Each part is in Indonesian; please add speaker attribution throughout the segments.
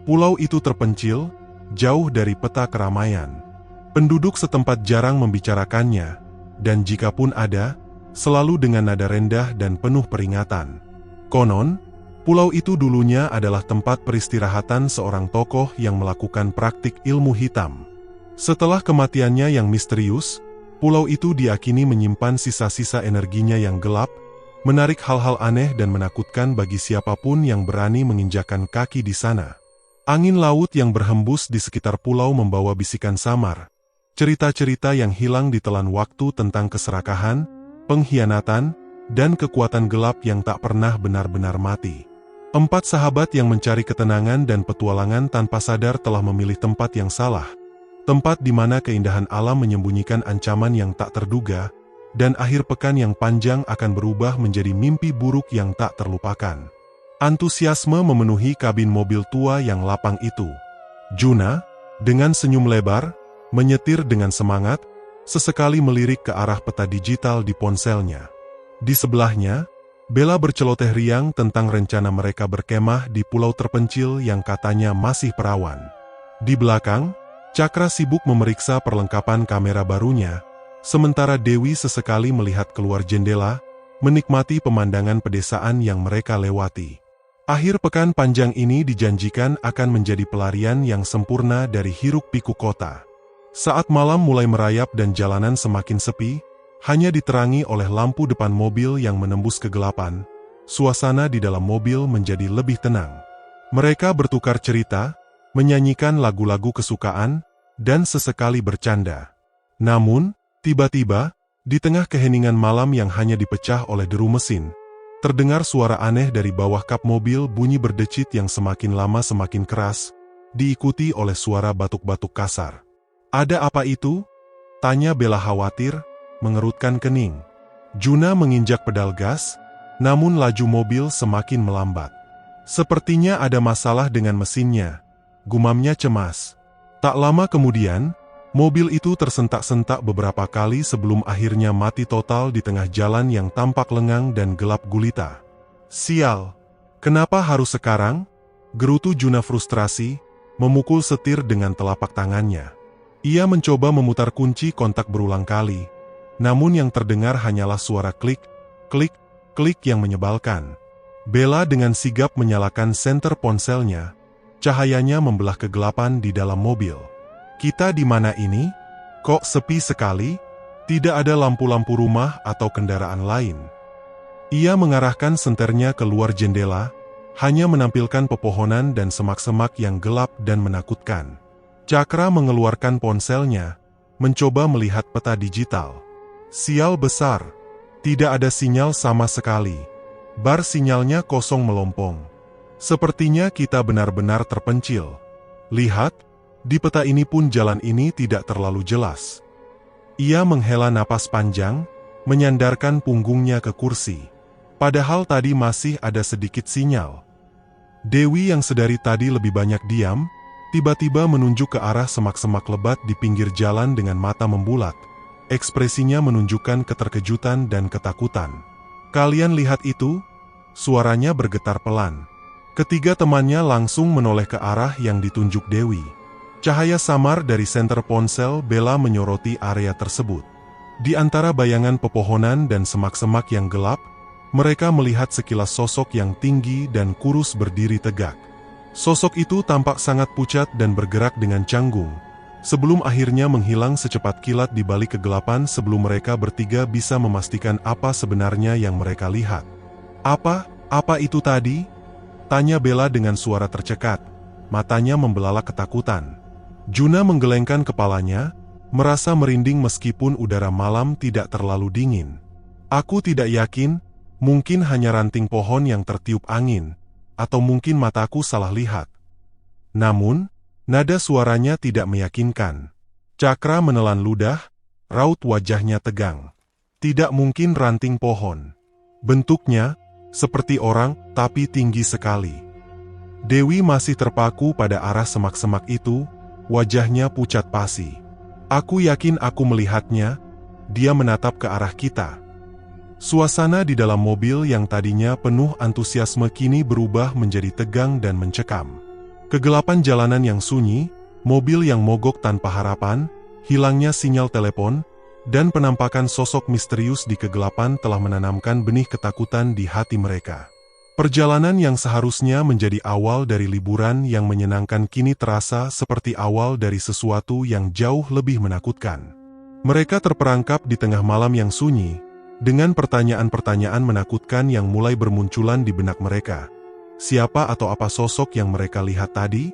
Speaker 1: Pulau itu terpencil, jauh dari peta keramaian. Penduduk setempat jarang membicarakannya, dan jikapun ada, selalu dengan nada rendah dan penuh peringatan. Konon, pulau itu dulunya adalah tempat peristirahatan seorang tokoh yang melakukan praktik ilmu hitam. Setelah kematiannya yang misterius, pulau itu diakini menyimpan sisa-sisa energinya yang gelap, menarik hal-hal aneh dan menakutkan bagi siapapun yang berani menginjakan kaki di sana. Angin laut yang berhembus di sekitar pulau membawa bisikan samar, cerita-cerita yang hilang ditelan waktu tentang keserakahan, pengkhianatan, dan kekuatan gelap yang tak pernah benar-benar mati. 4 sahabat yang mencari ketenangan dan petualangan tanpa sadar telah memilih tempat yang salah, tempat di mana keindahan alam menyembunyikan ancaman yang tak terduga, dan akhir pekan yang panjang akan berubah menjadi mimpi buruk yang tak terlupakan. Antusiasme memenuhi kabin mobil tua yang lapang itu. Juna, dengan senyum lebar, menyetir dengan semangat, sesekali melirik ke arah peta digital di ponselnya. Di sebelahnya, Bella berceloteh riang tentang rencana mereka berkemah di pulau terpencil yang katanya masih perawan. Di belakang, Cakra sibuk memeriksa perlengkapan kamera barunya, sementara Dewi sesekali melihat keluar jendela, menikmati pemandangan pedesaan yang mereka lewati. Akhir pekan panjang ini dijanjikan akan menjadi pelarian yang sempurna dari hiruk-pikuk kota. Saat malam mulai merayap dan jalanan semakin sepi, hanya diterangi oleh lampu depan mobil yang menembus kegelapan, suasana di dalam mobil menjadi lebih tenang. Mereka bertukar cerita, menyanyikan lagu-lagu kesukaan, dan sesekali bercanda. Namun, tiba-tiba, di tengah keheningan malam yang hanya dipecah oleh deru mesin, terdengar suara aneh dari bawah kap mobil, bunyi berdecit yang semakin lama semakin keras, diikuti oleh suara batuk-batuk kasar. "Ada apa itu?" tanya Bella khawatir, mengerutkan kening. Juna menginjak pedal gas, namun laju mobil semakin melambat. "Sepertinya ada masalah dengan mesinnya," gumamnya cemas. Tak lama kemudian, mobil itu tersentak-sentak beberapa kali sebelum akhirnya mati total di tengah jalan yang tampak lengang dan gelap gulita. "Sial, kenapa harus sekarang?" gerutu Juna frustrasi, memukul setir dengan telapak tangannya. Ia mencoba memutar kunci kontak berulang kali, namun yang terdengar hanyalah suara klik, klik, klik yang menyebalkan. Bella dengan sigap menyalakan senter ponselnya, cahayanya membelah kegelapan di dalam mobil. "Kita di mana ini? Kok sepi sekali? Tidak ada lampu-lampu rumah atau kendaraan lain." Ia mengarahkan senternya keluar jendela, hanya menampilkan pepohonan dan semak-semak yang gelap dan menakutkan. Cakra mengeluarkan ponselnya, mencoba melihat peta digital. Sial besar, tidak ada sinyal sama sekali. Bar sinyalnya kosong melompong. Sepertinya kita benar-benar terpencil. Lihat, di peta ini pun jalan ini tidak terlalu jelas. Ia menghela napas panjang, menyandarkan punggungnya ke kursi. Padahal tadi masih ada sedikit sinyal. Dewi yang sedari tadi lebih banyak diam, tiba-tiba menunjuk ke arah semak-semak lebat di pinggir jalan dengan mata membulat. Ekspresinya menunjukkan keterkejutan dan ketakutan. "Kalian lihat itu?" Suaranya bergetar pelan. Ketiga temannya langsung menoleh ke arah yang ditunjuk Dewi. Cahaya samar dari senter ponsel Bella menyoroti area tersebut. Di antara bayangan pepohonan dan semak-semak yang gelap, mereka melihat sekilas sosok yang tinggi dan kurus berdiri tegak. Sosok itu tampak sangat pucat dan bergerak dengan canggung, sebelum akhirnya menghilang secepat kilat di balik kegelapan sebelum mereka bertiga bisa memastikan apa sebenarnya yang mereka lihat. Apa itu tadi?" tanya Bella dengan suara tercekat, matanya membelalak ketakutan. Juna menggelengkan kepalanya, merasa merinding meskipun udara malam tidak terlalu dingin. "Aku tidak yakin, mungkin hanya ranting pohon yang tertiup angin, atau mungkin mataku salah lihat." Namun, nada suaranya tidak meyakinkan. Cakra menelan ludah, raut wajahnya tegang. "Tidak mungkin ranting pohon. Bentuknya seperti orang, tapi tinggi sekali." Dewi masih terpaku pada arah semak-semak itu, wajahnya pucat pasi. "Aku yakin aku melihatnya." Dia menatap ke arah kita. Suasana di dalam mobil yang tadinya penuh antusiasme kini berubah menjadi tegang dan mencekam. Kegelapan jalanan yang sunyi, mobil yang mogok tanpa harapan, hilangnya sinyal telepon, dan penampakan sosok misterius di kegelapan telah menanamkan benih ketakutan di hati mereka. Perjalanan yang seharusnya menjadi awal dari liburan yang menyenangkan kini terasa seperti awal dari sesuatu yang jauh lebih menakutkan. Mereka terperangkap di tengah malam yang sunyi, dengan pertanyaan-pertanyaan menakutkan yang mulai bermunculan di benak mereka. Siapa atau apa sosok yang mereka lihat tadi?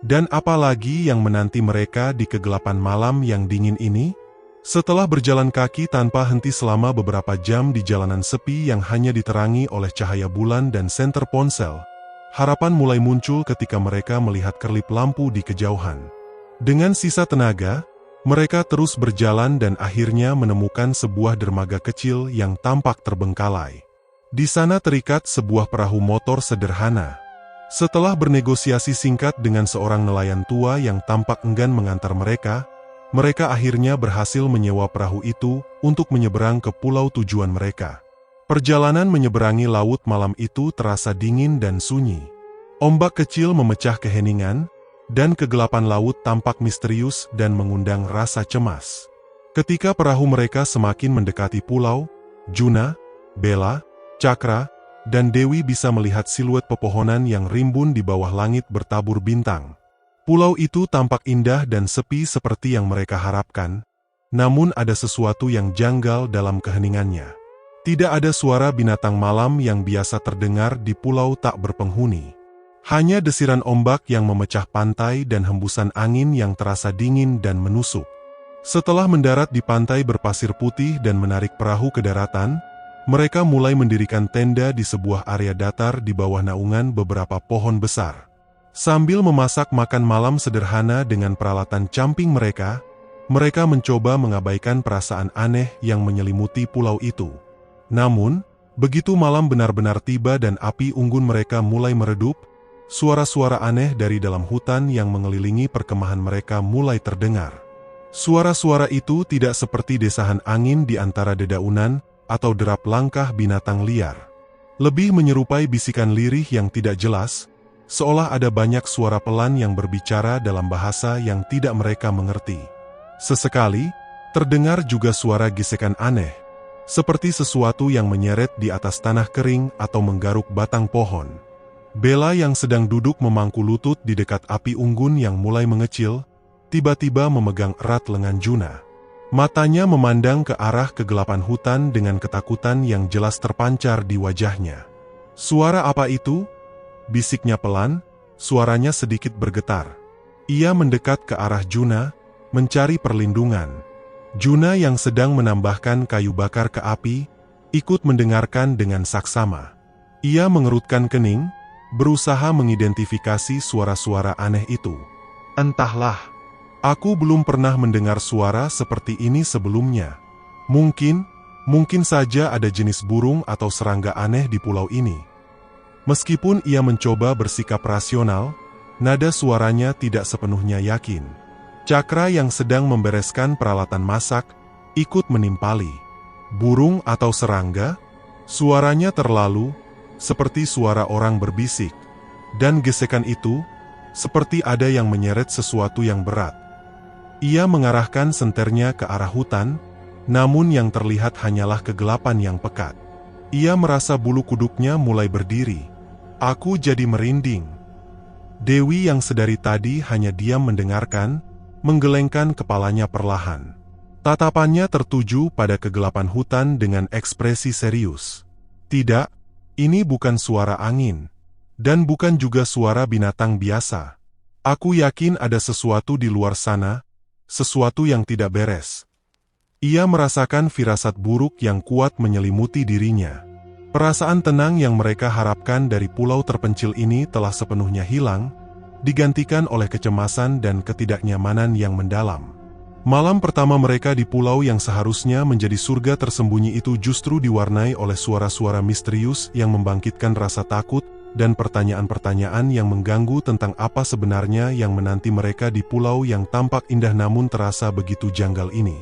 Speaker 1: Dan apa lagi yang menanti mereka di kegelapan malam yang dingin ini? Setelah berjalan kaki tanpa henti selama beberapa jam di jalanan sepi yang hanya diterangi oleh cahaya bulan dan senter ponsel, harapan mulai muncul ketika mereka melihat kerlip lampu di kejauhan. Dengan sisa tenaga, mereka terus berjalan dan akhirnya menemukan sebuah dermaga kecil yang tampak terbengkalai. Di sana terikat sebuah perahu motor sederhana. Setelah bernegosiasi singkat dengan seorang nelayan tua yang tampak enggan mengantar mereka akhirnya berhasil menyewa perahu itu untuk menyeberang ke pulau tujuan mereka. Perjalanan menyeberangi laut malam itu terasa dingin dan sunyi. Ombak kecil memecah keheningan, dan kegelapan laut tampak misterius dan mengundang rasa cemas. Ketika perahu mereka semakin mendekati pulau, Juna, Bella, Cakra, dan Dewi bisa melihat siluet pepohonan yang rimbun di bawah langit bertabur bintang. Pulau itu tampak indah dan sepi seperti yang mereka harapkan, namun ada sesuatu yang janggal dalam keheningannya. Tidak ada suara binatang malam yang biasa terdengar di pulau tak berpenghuni. Hanya desiran ombak yang memecah pantai dan hembusan angin yang terasa dingin dan menusuk. Setelah mendarat di pantai berpasir putih dan menarik perahu ke daratan, mereka mulai mendirikan tenda di sebuah area datar di bawah naungan beberapa pohon besar. Sambil memasak makan malam sederhana dengan peralatan camping mereka mencoba mengabaikan perasaan aneh yang menyelimuti pulau itu. Namun, begitu malam benar-benar tiba dan api unggun mereka mulai meredup, suara-suara aneh dari dalam hutan yang mengelilingi perkemahan mereka mulai terdengar. Suara-suara itu tidak seperti desahan angin di antara dedaunan atau derap langkah binatang liar. Lebih menyerupai bisikan lirih yang tidak jelas, seolah ada banyak suara pelan yang berbicara dalam bahasa yang tidak mereka mengerti. Sesekali, terdengar juga suara gesekan aneh, seperti sesuatu yang menyeret di atas tanah kering atau menggaruk batang pohon. Bella yang sedang duduk memangku lutut di dekat api unggun yang mulai mengecil, tiba-tiba memegang erat lengan Juna. Matanya memandang ke arah kegelapan hutan dengan ketakutan yang jelas terpancar di wajahnya. Suara apa itu? Bisiknya pelan, suaranya sedikit bergetar. Ia mendekat ke arah Juna, mencari perlindungan. Juna yang sedang menambahkan kayu bakar ke api, ikut mendengarkan dengan saksama. Ia mengerutkan kening, berusaha mengidentifikasi suara-suara aneh itu. Entahlah, aku belum pernah mendengar suara seperti ini sebelumnya. Mungkin saja ada jenis burung atau serangga aneh di pulau ini. Meskipun ia mencoba bersikap rasional, nada suaranya tidak sepenuhnya yakin. Cakra yang sedang membereskan peralatan masak, ikut menimpali. Burung atau serangga? Suaranya terlalu, seperti suara orang berbisik. Dan gesekan itu, seperti ada yang menyeret sesuatu yang berat. Ia mengarahkan senternya ke arah hutan, namun yang terlihat hanyalah kegelapan yang pekat. Ia merasa bulu kuduknya mulai berdiri. Aku jadi merinding. Dewi yang sedari tadi hanya diam mendengarkan, menggelengkan kepalanya perlahan. Tatapannya tertuju pada kegelapan hutan dengan ekspresi serius. Tidak, ini bukan suara angin. Dan bukan juga suara binatang biasa. Aku yakin ada sesuatu di luar sana, sesuatu yang tidak beres. Ia merasakan firasat buruk yang kuat menyelimuti dirinya. Perasaan tenang yang mereka harapkan dari pulau terpencil ini telah sepenuhnya hilang, digantikan oleh kecemasan dan ketidaknyamanan yang mendalam. Malam pertama mereka di pulau yang seharusnya menjadi surga tersembunyi itu justru diwarnai oleh suara-suara misterius yang membangkitkan rasa takut dan pertanyaan-pertanyaan yang mengganggu tentang apa sebenarnya yang menanti mereka di pulau yang tampak indah namun terasa begitu janggal ini.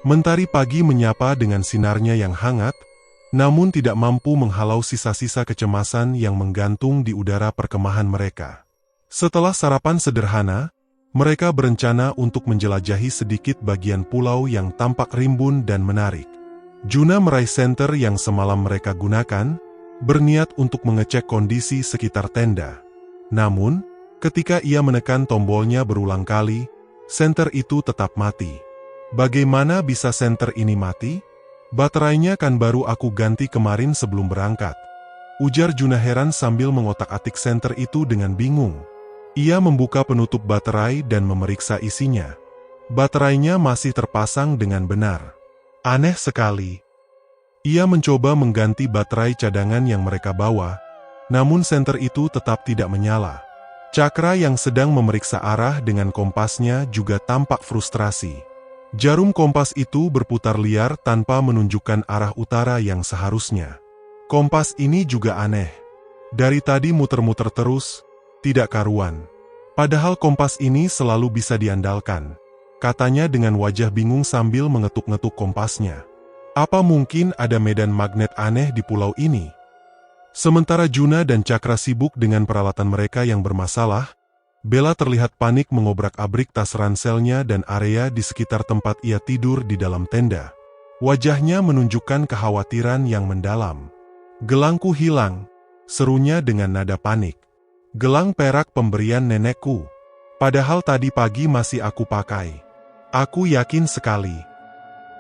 Speaker 1: Mentari pagi menyapa dengan sinarnya yang hangat, namun tidak mampu menghalau sisa-sisa kecemasan yang menggantung di udara perkemahan mereka. Setelah sarapan sederhana, mereka berencana untuk menjelajahi sedikit bagian pulau yang tampak rimbun dan menarik. Juna meraih senter yang semalam mereka gunakan, berniat untuk mengecek kondisi sekitar tenda. Namun, ketika ia menekan tombolnya berulang kali, senter itu tetap mati. Bagaimana bisa senter ini mati? Baterainya kan baru aku ganti kemarin sebelum berangkat. Ujar Juna heran sambil mengotak-atik senter itu dengan bingung. Ia membuka penutup baterai dan memeriksa isinya. Baterainya masih terpasang dengan benar. Aneh sekali. Ia mencoba mengganti baterai cadangan yang mereka bawa, namun senter itu tetap tidak menyala. Cakra yang sedang memeriksa arah dengan kompasnya juga tampak frustrasi. Jarum kompas itu berputar liar tanpa menunjukkan arah utara yang seharusnya. Kompas ini juga aneh. Dari tadi muter-muter terus, tidak karuan. Padahal kompas ini selalu bisa diandalkan, katanya dengan wajah bingung sambil mengetuk-ngetuk kompasnya. Apa mungkin ada medan magnet aneh di pulau ini? Sementara Juna dan Cakra sibuk dengan peralatan mereka yang bermasalah, Bella terlihat panik mengobrak-abrik tas ranselnya dan area di sekitar tempat ia tidur di dalam tenda. Wajahnya menunjukkan kekhawatiran yang mendalam. "Gelangku hilang," serunya dengan nada panik. "Gelang perak pemberian nenekku. Padahal tadi pagi masih aku pakai. Aku yakin sekali."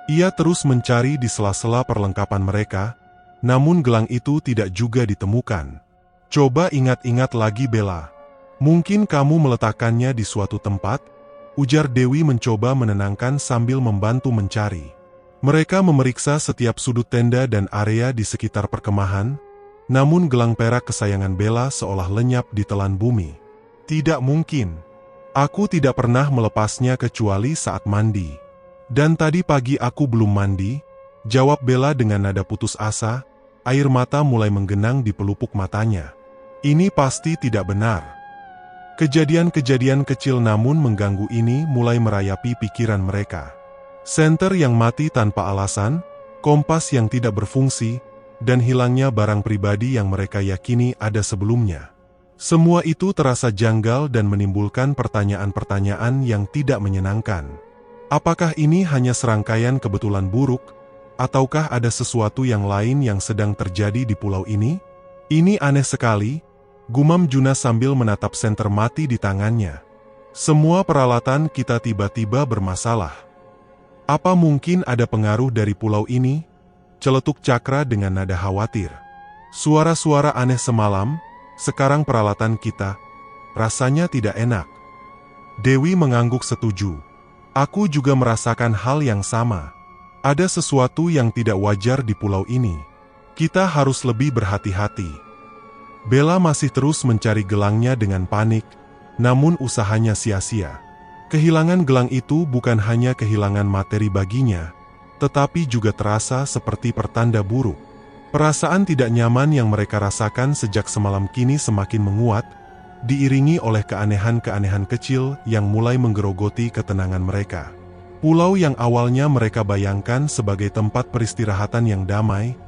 Speaker 1: Ia terus mencari di sela-sela perlengkapan mereka, namun gelang itu tidak juga ditemukan. "Coba ingat-ingat lagi, Bella. Mungkin kamu meletakkannya di suatu tempat," ujar Dewi mencoba menenangkan sambil membantu mencari. Mereka memeriksa setiap sudut tenda dan area di sekitar perkemahan, namun gelang perak kesayangan Bella seolah lenyap di telan bumi. "Tidak mungkin. Aku tidak pernah melepasnya kecuali saat mandi. Dan tadi pagi aku belum mandi," jawab Bella dengan nada putus asa, air mata mulai menggenang di pelupuk matanya. Ini pasti tidak benar. Kejadian-kejadian kecil namun mengganggu ini mulai merayapi pikiran mereka. Senter yang mati tanpa alasan, kompas yang tidak berfungsi, dan hilangnya barang pribadi yang mereka yakini ada sebelumnya. Semua itu terasa janggal dan menimbulkan pertanyaan-pertanyaan yang tidak menyenangkan. Apakah ini hanya serangkaian kebetulan buruk, ataukah ada sesuatu yang lain yang sedang terjadi di pulau ini? "Ini aneh sekali," gumam Juna sambil menatap senter mati di tangannya. "Semua peralatan kita tiba-tiba bermasalah. Apa mungkin ada pengaruh dari pulau ini?" celetuk Cakra dengan nada khawatir. "Suara-suara aneh semalam, sekarang peralatan kita, rasanya tidak enak." Dewi mengangguk setuju. "Aku juga merasakan hal yang sama. Ada sesuatu yang tidak wajar di pulau ini. Kita harus lebih berhati-hati." Bella masih terus mencari gelangnya dengan panik, namun usahanya sia-sia. Kehilangan gelang itu bukan hanya kehilangan materi baginya, tetapi juga terasa seperti pertanda buruk. Perasaan tidak nyaman yang mereka rasakan sejak semalam kini semakin menguat, diiringi oleh keanehan-keanehan kecil yang mulai menggerogoti ketenangan mereka. Pulau yang awalnya mereka bayangkan sebagai tempat peristirahatan yang damai,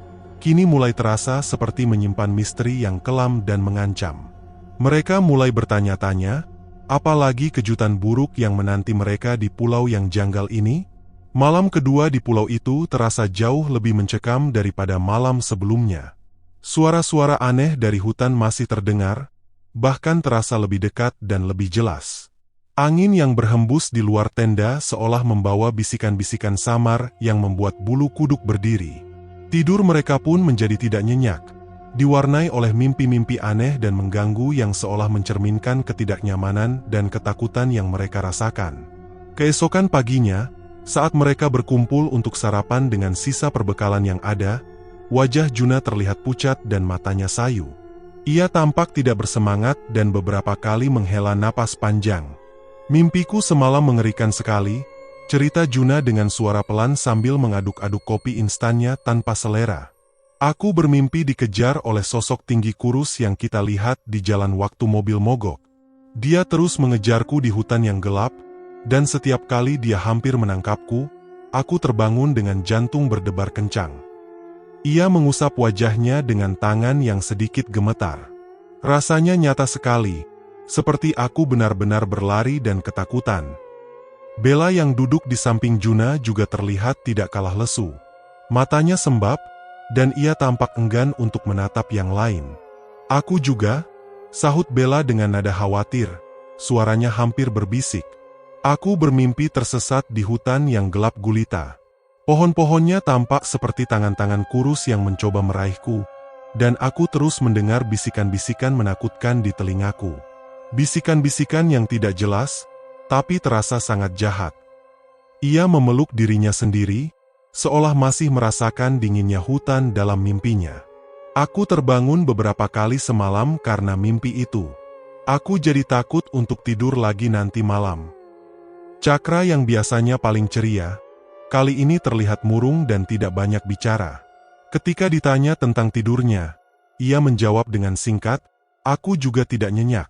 Speaker 1: kini mulai terasa seperti menyimpan misteri yang kelam dan mengancam. Mereka mulai bertanya-tanya, apalagi kejutan buruk yang menanti mereka di pulau yang janggal ini? Malam kedua di pulau itu terasa jauh lebih mencekam daripada malam sebelumnya. Suara-suara aneh dari hutan masih terdengar, bahkan terasa lebih dekat dan lebih jelas. Angin yang berhembus di luar tenda seolah membawa bisikan-bisikan samar yang membuat bulu kuduk berdiri. Tidur mereka pun menjadi tidak nyenyak, diwarnai oleh mimpi-mimpi aneh dan mengganggu yang seolah mencerminkan ketidaknyamanan dan ketakutan yang mereka rasakan. Keesokan paginya, saat mereka berkumpul untuk sarapan dengan sisa perbekalan yang ada, wajah Juna terlihat pucat dan matanya sayu. Ia tampak tidak bersemangat dan beberapa kali menghela napas panjang. "Mimpiku semalam mengerikan sekali," cerita Juna dengan suara pelan sambil mengaduk-aduk kopi instannya tanpa selera. "Aku bermimpi dikejar oleh sosok tinggi kurus yang kita lihat di jalan waktu mobil mogok. Dia terus mengejarku di hutan yang gelap, dan setiap kali dia hampir menangkapku, aku terbangun dengan jantung berdebar kencang." Ia mengusap wajahnya dengan tangan yang sedikit gemetar. "Rasanya nyata sekali," seperti aku benar-benar berlari dan ketakutan. Bella yang duduk di samping Juna juga terlihat tidak kalah lesu. Matanya sembab, dan ia tampak enggan untuk menatap yang lain. Aku juga, sahut Bella dengan nada khawatir, suaranya hampir berbisik. Aku bermimpi tersesat di hutan yang gelap gulita. Pohon-pohonnya tampak seperti tangan-tangan kurus yang mencoba meraihku, dan aku terus mendengar bisikan-bisikan menakutkan di telingaku. Bisikan-bisikan yang tidak jelas, tapi terasa sangat jahat. Ia memeluk dirinya sendiri, seolah masih merasakan dinginnya hutan dalam mimpinya. Aku terbangun beberapa kali semalam karena mimpi itu. Aku jadi takut untuk tidur lagi nanti malam. Cakra yang biasanya paling ceria, kali ini terlihat murung dan tidak banyak bicara. Ketika ditanya tentang tidurnya, ia menjawab dengan singkat, "Aku juga tidak nyenyak.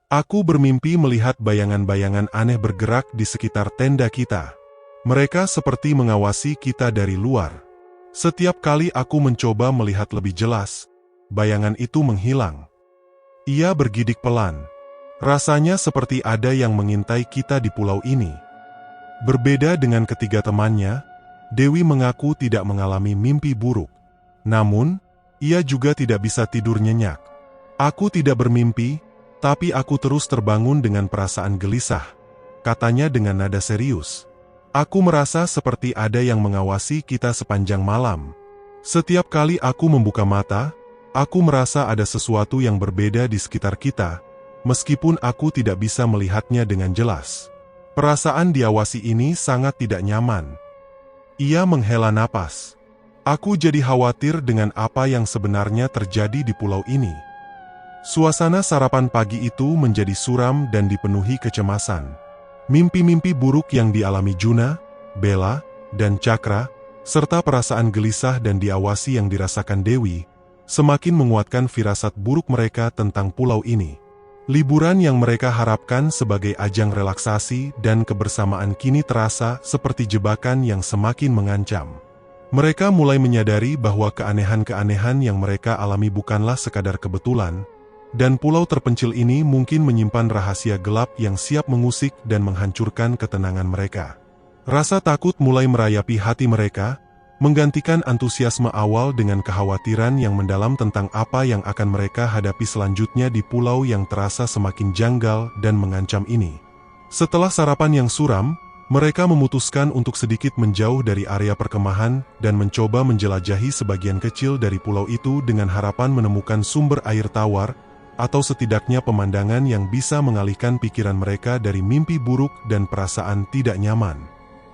Speaker 1: Aku bermimpi melihat bayangan-bayangan aneh bergerak di sekitar tenda kita. Mereka seperti mengawasi kita dari luar. Setiap kali aku mencoba melihat lebih jelas, bayangan itu menghilang." Ia bergidik pelan. Rasanya seperti ada yang mengintai kita di pulau ini. Berbeda dengan ketiga temannya, Dewi mengaku tidak mengalami mimpi buruk. Namun, ia juga tidak bisa tidur nyenyak. "Aku tidak bermimpi, tapi aku terus terbangun dengan perasaan gelisah," katanya dengan nada serius. "Aku merasa seperti ada yang mengawasi kita sepanjang malam. Setiap kali aku membuka mata, aku merasa ada sesuatu yang berbeda di sekitar kita, meskipun aku tidak bisa melihatnya dengan jelas. Perasaan diawasi ini sangat tidak nyaman." Ia menghela napas. Aku jadi khawatir dengan apa yang sebenarnya terjadi di pulau ini. Suasana sarapan pagi itu menjadi suram dan dipenuhi kecemasan. Mimpi-mimpi buruk yang dialami Juna, Bella, dan Cakra, serta perasaan gelisah dan diawasi yang dirasakan Dewi, semakin menguatkan firasat buruk mereka tentang pulau ini. Liburan yang mereka harapkan sebagai ajang relaksasi dan kebersamaan kini terasa seperti jebakan yang semakin mengancam. Mereka mulai menyadari bahwa keanehan-keanehan yang mereka alami bukanlah sekadar kebetulan, dan pulau terpencil ini mungkin menyimpan rahasia gelap yang siap mengusik dan menghancurkan ketenangan mereka. Rasa takut mulai merayapi hati mereka, menggantikan antusiasme awal dengan kekhawatiran yang mendalam tentang apa yang akan mereka hadapi selanjutnya di pulau yang terasa semakin janggal dan mengancam ini. Setelah sarapan yang suram, mereka memutuskan untuk sedikit menjauh dari area perkemahan dan mencoba menjelajahi sebagian kecil dari pulau itu dengan harapan menemukan sumber air tawar, atau setidaknya pemandangan yang bisa mengalihkan pikiran mereka dari mimpi buruk dan perasaan tidak nyaman.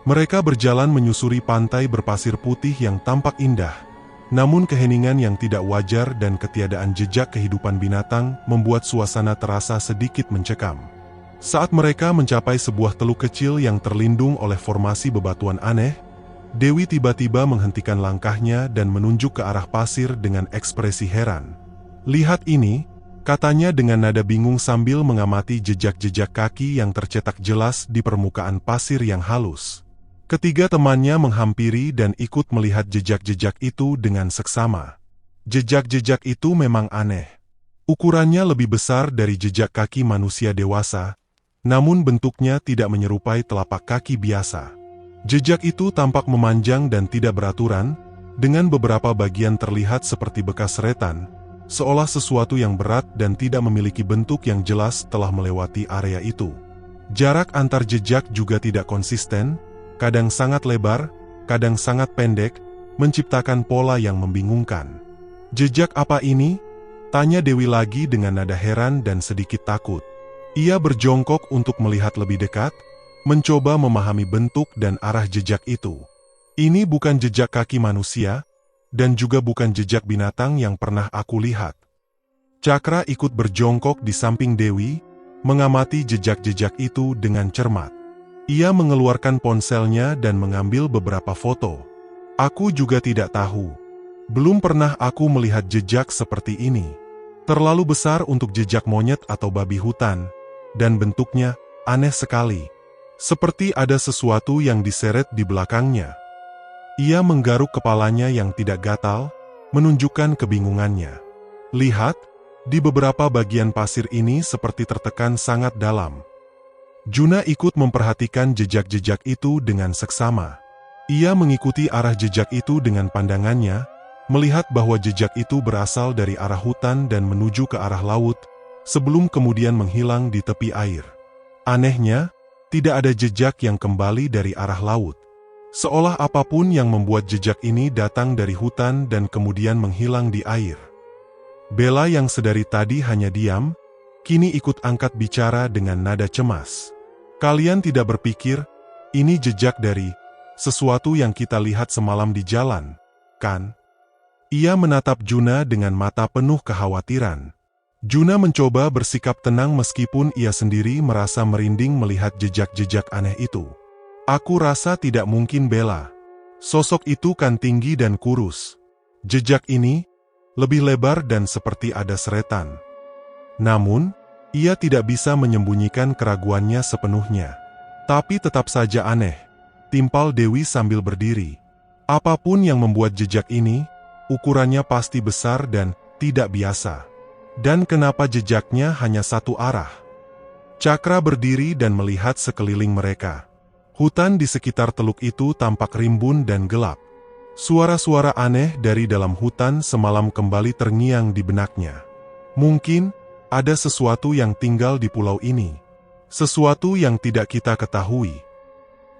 Speaker 1: Mereka berjalan menyusuri pantai berpasir putih yang tampak indah, namun keheningan yang tidak wajar dan ketiadaan jejak kehidupan binatang membuat suasana terasa sedikit mencekam. Saat mereka mencapai sebuah teluk kecil yang terlindung oleh formasi bebatuan aneh, Dewi tiba-tiba menghentikan langkahnya dan menunjuk ke arah pasir dengan ekspresi heran. "Lihat ini," katanya dengan nada bingung sambil mengamati jejak-jejak kaki yang tercetak jelas di permukaan pasir yang halus. Ketiga temannya menghampiri dan ikut melihat jejak-jejak itu dengan seksama. Jejak-jejak itu memang aneh. Ukurannya lebih besar dari jejak kaki manusia dewasa, namun bentuknya tidak menyerupai telapak kaki biasa. Jejak itu tampak memanjang dan tidak beraturan, dengan beberapa bagian terlihat seperti bekas seretan, seolah sesuatu yang berat dan tidak memiliki bentuk yang jelas telah melewati area itu. Jarak antar jejak juga tidak konsisten, kadang sangat lebar, kadang sangat pendek, menciptakan pola yang membingungkan. "Jejak apa ini?" tanya Dewi lagi dengan nada heran dan sedikit takut. Ia berjongkok untuk melihat lebih dekat, mencoba memahami bentuk dan arah jejak itu. "Ini bukan jejak kaki manusia, dan juga bukan jejak binatang yang pernah aku lihat." Cakra ikut berjongkok di samping Dewi, mengamati jejak-jejak itu dengan cermat. Ia mengeluarkan ponselnya dan mengambil beberapa foto. "Aku juga tidak tahu. Belum pernah aku melihat jejak seperti ini. Terlalu besar untuk jejak monyet atau babi hutan, dan bentuknya aneh sekali. Seperti ada sesuatu yang diseret di belakangnya." Ia menggaruk kepalanya yang tidak gatal, menunjukkan kebingungannya. "Lihat, Di beberapa bagian pasir ini seperti tertekan sangat dalam. Juna ikut memperhatikan jejak-jejak itu dengan seksama. Ia mengikuti arah jejak itu dengan pandangannya, melihat bahwa jejak itu berasal dari arah hutan dan menuju ke arah laut, sebelum kemudian menghilang di tepi air. Anehnya, tidak ada jejak yang kembali dari arah laut. Seolah apapun yang membuat jejak ini datang dari hutan dan kemudian menghilang di air. Bella yang sedari tadi hanya diam, kini ikut angkat bicara dengan nada cemas. Kalian tidak berpikir, ini jejak dari sesuatu yang kita lihat semalam di jalan, kan? Ia menatap Juna dengan mata penuh kekhawatiran. Juna mencoba bersikap tenang meskipun ia sendiri merasa merinding melihat jejak-jejak aneh itu. Aku rasa tidak mungkin Bella. Sosok itu kan tinggi dan kurus. Jejak ini lebih lebar dan seperti ada seretan. Namun, ia tidak bisa menyembunyikan keraguannya sepenuhnya. Tapi tetap saja aneh, timpal Dewi sambil berdiri. Apapun yang membuat jejak ini, ukurannya pasti besar dan tidak biasa. Dan kenapa jejaknya hanya satu arah? Cakra berdiri dan melihat sekeliling mereka. Hutan di sekitar teluk itu tampak rimbun dan gelap. Suara-suara aneh dari dalam hutan semalam kembali terngiang di benaknya. Mungkin ada sesuatu yang tinggal di pulau ini. Sesuatu yang tidak kita ketahui.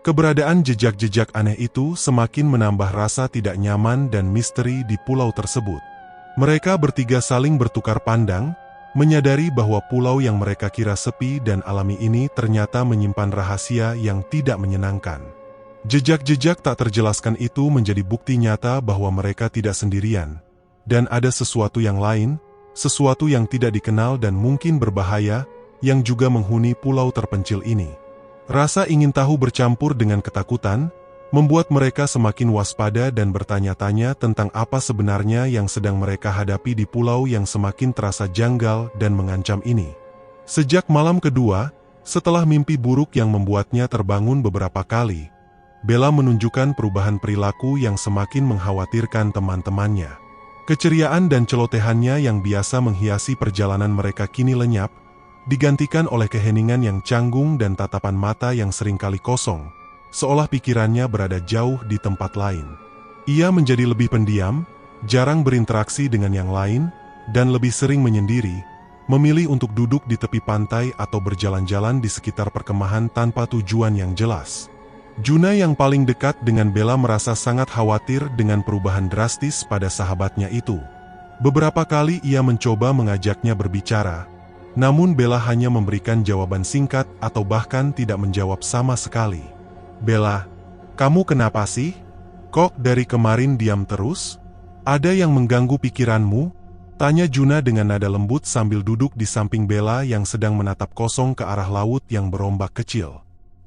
Speaker 1: Keberadaan jejak-jejak aneh itu semakin menambah rasa tidak nyaman dan misteri di pulau tersebut. Mereka bertiga saling bertukar pandang, menyadari bahwa pulau yang mereka kira sepi dan alami ini ternyata menyimpan rahasia yang tidak menyenangkan. Jejak-jejak tak terjelaskan itu menjadi bukti nyata bahwa mereka tidak sendirian, dan ada sesuatu yang lain, sesuatu yang tidak dikenal dan mungkin berbahaya, yang juga menghuni pulau terpencil ini. Rasa ingin tahu bercampur dengan ketakutan, membuat mereka semakin waspada dan bertanya-tanya tentang apa sebenarnya yang sedang mereka hadapi di pulau yang semakin terasa janggal dan mengancam ini. Sejak malam kedua, setelah mimpi buruk yang membuatnya terbangun beberapa kali, Bella menunjukkan perubahan perilaku yang semakin mengkhawatirkan teman-temannya. Keceriaan dan celotehannya yang biasa menghiasi perjalanan mereka kini lenyap, digantikan oleh keheningan yang canggung dan tatapan mata yang seringkali kosong, seolah pikirannya berada jauh di tempat lain. Ia menjadi lebih pendiam, jarang berinteraksi dengan yang lain, dan lebih sering menyendiri, memilih untuk duduk di tepi pantai atau berjalan-jalan di sekitar perkemahan tanpa tujuan yang jelas. Juna yang paling dekat dengan Bella merasa sangat khawatir dengan perubahan drastis pada sahabatnya itu. Beberapa kali ia mencoba mengajaknya berbicara, namun Bella hanya memberikan jawaban singkat atau bahkan tidak menjawab sama sekali. Bella, kamu kenapa sih? Kok dari kemarin diam terus? Ada yang mengganggu pikiranmu? Tanya Juna dengan nada lembut sambil duduk di samping Bella yang sedang menatap kosong ke arah laut yang berombak kecil.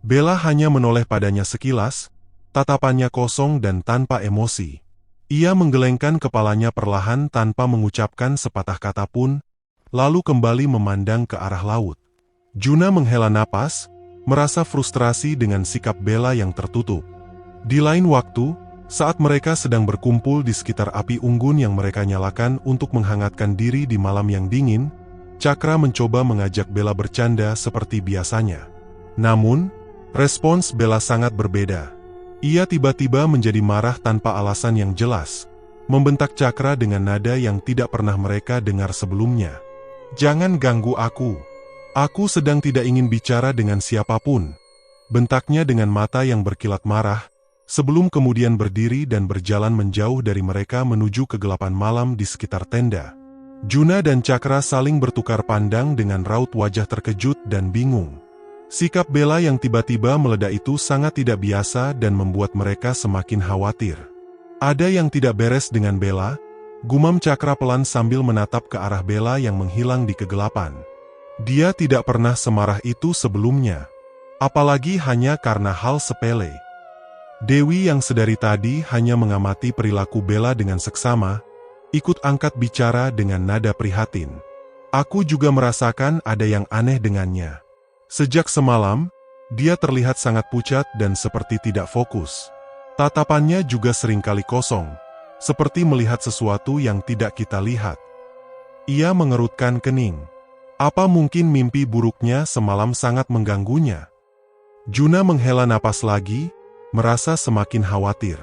Speaker 1: Bella hanya menoleh padanya sekilas, tatapannya kosong dan tanpa emosi. Ia menggelengkan kepalanya perlahan tanpa mengucapkan sepatah kata pun, lalu kembali memandang ke arah laut. Juna menghela napas, merasa frustrasi dengan sikap Bella yang tertutup. Di lain waktu, saat mereka sedang berkumpul di sekitar api unggun yang mereka nyalakan untuk menghangatkan diri di malam yang dingin, Cakra mencoba mengajak Bella bercanda seperti biasanya. Namun, respons Bella sangat berbeda. Ia tiba-tiba menjadi marah tanpa alasan yang jelas, membentak Cakra dengan nada yang tidak pernah mereka dengar sebelumnya. Jangan ganggu aku. Aku sedang tidak ingin bicara dengan siapapun. Bentaknya dengan mata yang berkilat marah, sebelum kemudian berdiri dan berjalan menjauh dari mereka menuju kegelapan malam di sekitar tenda. Juna dan Cakra saling bertukar pandang dengan raut wajah terkejut dan bingung. Sikap Bella yang tiba-tiba meledak itu sangat tidak biasa dan membuat mereka semakin khawatir. Ada yang tidak beres dengan Bella, gumam Cakra pelan sambil menatap ke arah Bella yang menghilang di kegelapan. Dia tidak pernah semarah itu sebelumnya, apalagi hanya karena hal sepele. Dewi yang sedari tadi hanya mengamati perilaku Bella dengan seksama, ikut angkat bicara dengan nada prihatin. Aku juga merasakan ada yang aneh dengannya. Sejak semalam, dia terlihat sangat pucat dan seperti tidak fokus. Tatapannya juga seringkali kosong, seperti melihat sesuatu yang tidak kita lihat. Ia mengerutkan kening. Apa mungkin mimpi buruknya semalam sangat mengganggunya? Juna menghela napas lagi, merasa semakin khawatir.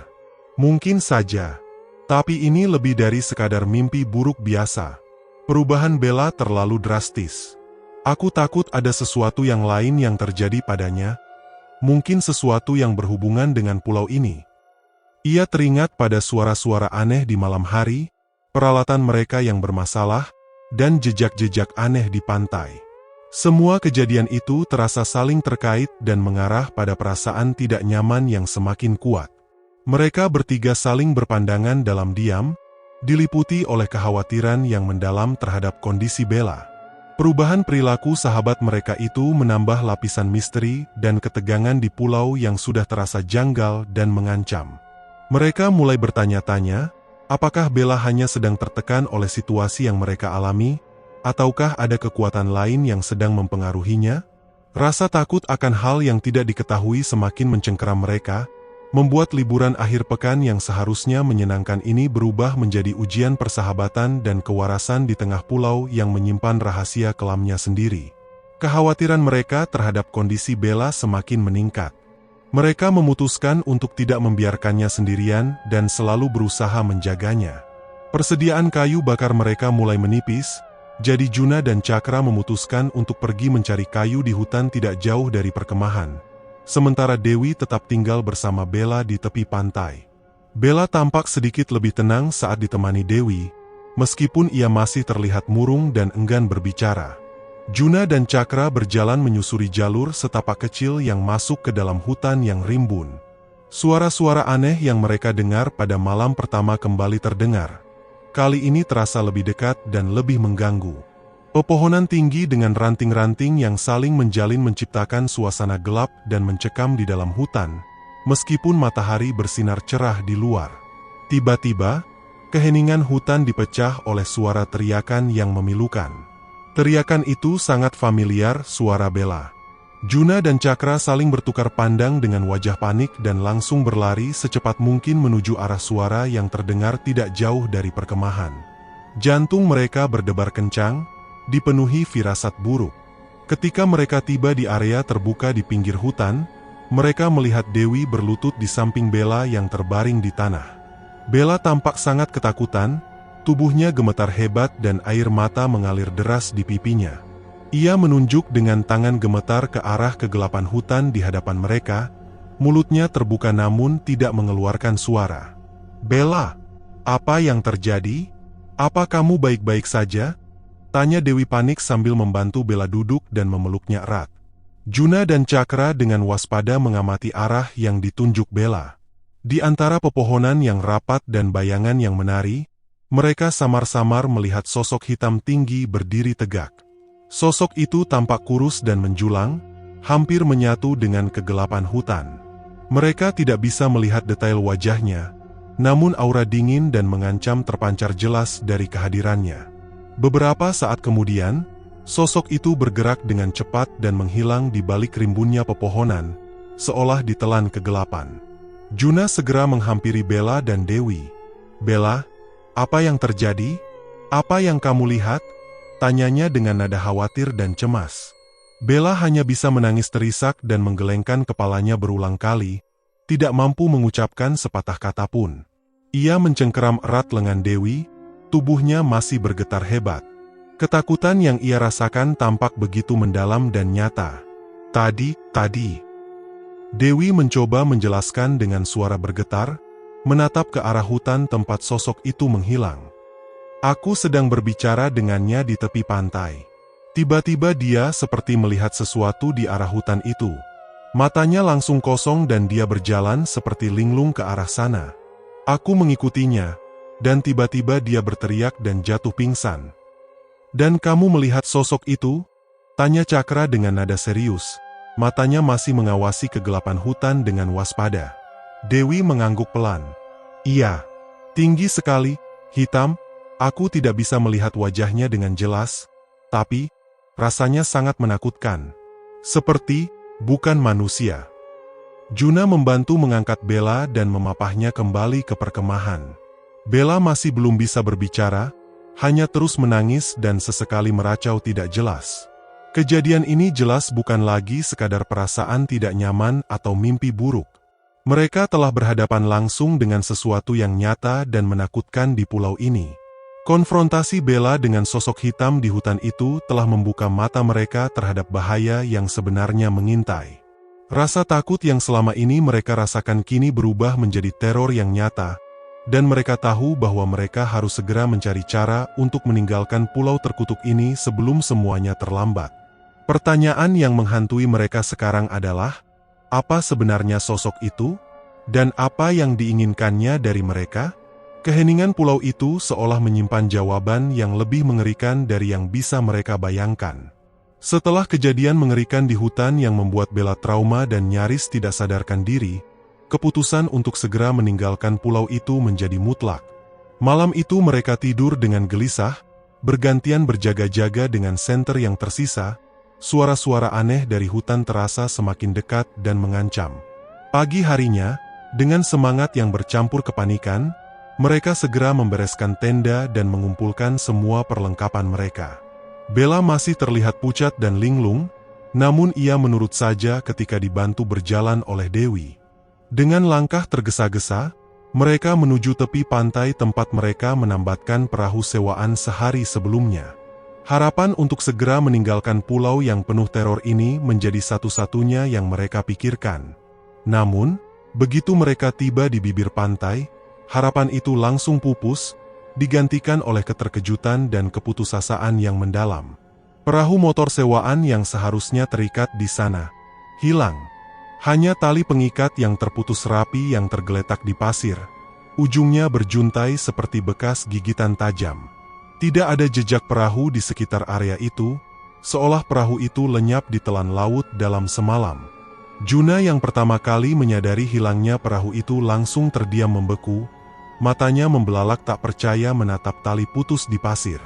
Speaker 1: Mungkin saja. Tapi ini lebih dari sekadar mimpi buruk biasa. Perubahan Bella terlalu drastis. Aku takut ada sesuatu yang lain yang terjadi padanya. Mungkin sesuatu yang berhubungan dengan pulau ini. Ia teringat pada suara-suara aneh di malam hari, peralatan mereka yang bermasalah, dan jejak-jejak aneh di pantai. Semua kejadian itu terasa saling terkait dan mengarah pada perasaan tidak nyaman yang semakin kuat. Mereka bertiga saling berpandangan dalam diam, diliputi oleh kekhawatiran yang mendalam terhadap kondisi Bella. Perubahan perilaku sahabat mereka itu menambah lapisan misteri dan ketegangan di pulau yang sudah terasa janggal dan mengancam. Mereka mulai bertanya-tanya, apakah Bella hanya sedang tertekan oleh situasi yang mereka alami, ataukah ada kekuatan lain yang sedang mempengaruhinya? Rasa takut akan hal yang tidak diketahui semakin mencengkeram mereka, membuat liburan akhir pekan yang seharusnya menyenangkan ini berubah menjadi ujian persahabatan dan kewarasan di tengah pulau yang menyimpan rahasia kelamnya sendiri. Kekhawatiran mereka terhadap kondisi Bella semakin meningkat. Mereka memutuskan untuk tidak membiarkannya sendirian dan selalu berusaha menjaganya. Persediaan kayu bakar mereka mulai menipis, jadi Juna dan Cakra memutuskan untuk pergi mencari kayu di hutan tidak jauh dari perkemahan. Sementara Dewi tetap tinggal bersama Bella di tepi pantai. Bella tampak sedikit lebih tenang saat ditemani Dewi, meskipun ia masih terlihat murung dan enggan berbicara. Juna dan Cakra berjalan menyusuri jalur setapak kecil yang masuk ke dalam hutan yang rimbun. Suara-suara aneh yang mereka dengar pada malam pertama kembali terdengar. Kali ini terasa lebih dekat dan lebih mengganggu. Pepohonan tinggi dengan ranting-ranting yang saling menjalin menciptakan suasana gelap dan mencekam di dalam hutan, meskipun matahari bersinar cerah di luar. Tiba-tiba, keheningan hutan dipecah oleh suara teriakan yang memilukan. Teriakan itu sangat familiar, suara Bella. Juna dan Cakra saling bertukar pandang dengan wajah panik dan langsung berlari secepat mungkin menuju arah suara yang terdengar tidak jauh dari perkemahan. Jantung mereka berdebar kencang, dipenuhi firasat buruk. Ketika mereka tiba di area terbuka di pinggir hutan, mereka melihat Dewi berlutut di samping Bella yang terbaring di tanah. Bella tampak sangat ketakutan, tubuhnya gemetar hebat dan air mata mengalir deras di pipinya. Ia menunjuk dengan tangan gemetar ke arah kegelapan hutan di hadapan mereka, mulutnya terbuka namun tidak mengeluarkan suara. "Bella, apa yang terjadi? Apa kamu baik-baik saja?" tanya Dewi panik sambil membantu Bella duduk dan memeluknya erat. Juna dan Cakra dengan waspada mengamati arah yang ditunjuk Bella. Di antara pepohonan yang rapat dan bayangan yang menari, mereka samar-samar melihat sosok hitam tinggi berdiri tegak. Sosok itu tampak kurus dan menjulang, hampir menyatu dengan kegelapan hutan. Mereka tidak bisa melihat detail wajahnya, namun aura dingin dan mengancam terpancar jelas dari kehadirannya. Beberapa saat kemudian, sosok itu bergerak dengan cepat dan menghilang di balik rimbunnya pepohonan, seolah ditelan kegelapan. Juna segera menghampiri Bella dan Dewi. "Bella, apa yang terjadi? Apa yang kamu lihat?" tanyanya dengan nada khawatir dan cemas. Bella hanya bisa menangis terisak dan menggelengkan kepalanya berulang kali, tidak mampu mengucapkan sepatah kata pun. Ia mencengkeram erat lengan Dewi, tubuhnya masih bergetar hebat. Ketakutan yang ia rasakan tampak begitu mendalam dan nyata. Tadi. Dewi mencoba menjelaskan dengan suara bergetar, menatap ke arah hutan tempat sosok itu menghilang. "Aku sedang berbicara dengannya di tepi pantai. Tiba-tiba dia seperti melihat sesuatu di arah hutan itu. Matanya langsung kosong dan dia berjalan seperti linglung ke arah sana. Aku mengikutinya, dan tiba-tiba dia berteriak dan jatuh pingsan." "Dan kamu melihat sosok itu?" tanya Cakra dengan nada serius. Matanya masih mengawasi kegelapan hutan dengan waspada. Dewi mengangguk pelan. "Iya, tinggi sekali, hitam. Aku tidak bisa melihat wajahnya dengan jelas, tapi rasanya sangat menakutkan. Seperti bukan manusia." Juna membantu mengangkat Bella dan memapahnya kembali ke perkemahan. Bella masih belum bisa berbicara, hanya terus menangis dan sesekali meracau tidak jelas. Kejadian ini jelas bukan lagi sekadar perasaan tidak nyaman atau mimpi buruk. Mereka telah berhadapan langsung dengan sesuatu yang nyata dan menakutkan di pulau ini. Konfrontasi Bella dengan sosok hitam di hutan itu telah membuka mata mereka terhadap bahaya yang sebenarnya mengintai. Rasa takut yang selama ini mereka rasakan kini berubah menjadi teror yang nyata, dan mereka tahu bahwa mereka harus segera mencari cara untuk meninggalkan pulau terkutuk ini sebelum semuanya terlambat. Pertanyaan yang menghantui mereka sekarang adalah, apa sebenarnya sosok itu? Dan apa yang diinginkannya dari mereka? Keheningan pulau itu seolah menyimpan jawaban yang lebih mengerikan dari yang bisa mereka bayangkan. Setelah kejadian mengerikan di hutan yang membuat Bella trauma dan nyaris tidak sadarkan diri, keputusan untuk segera meninggalkan pulau itu menjadi mutlak. Malam itu mereka tidur dengan gelisah, bergantian berjaga-jaga dengan senter yang tersisa. Suara-suara aneh dari hutan terasa semakin dekat dan mengancam. Pagi harinya, dengan semangat yang bercampur kepanikan, mereka segera membereskan tenda dan mengumpulkan semua perlengkapan mereka. Bella masih terlihat pucat dan linglung, namun ia menurut saja ketika dibantu berjalan oleh Dewi. Dengan langkah tergesa-gesa, mereka menuju tepi pantai tempat mereka menambatkan perahu sewaan sehari sebelumnya. Harapan untuk segera meninggalkan pulau yang penuh teror ini menjadi satu-satunya yang mereka pikirkan. Namun, begitu mereka tiba di bibir pantai, harapan itu langsung pupus, digantikan oleh keterkejutan dan keputusasaan yang mendalam. Perahu motor sewaan yang seharusnya terikat di sana hilang. Hanya tali pengikat yang terputus rapi yang tergeletak di pasir. Ujungnya berjuntai seperti bekas gigitan tajam. Tidak ada jejak perahu di sekitar area itu, seolah perahu itu lenyap di telan laut dalam semalam. Juna yang pertama kali menyadari hilangnya perahu itu langsung terdiam membeku, matanya membelalak tak percaya menatap tali putus di pasir.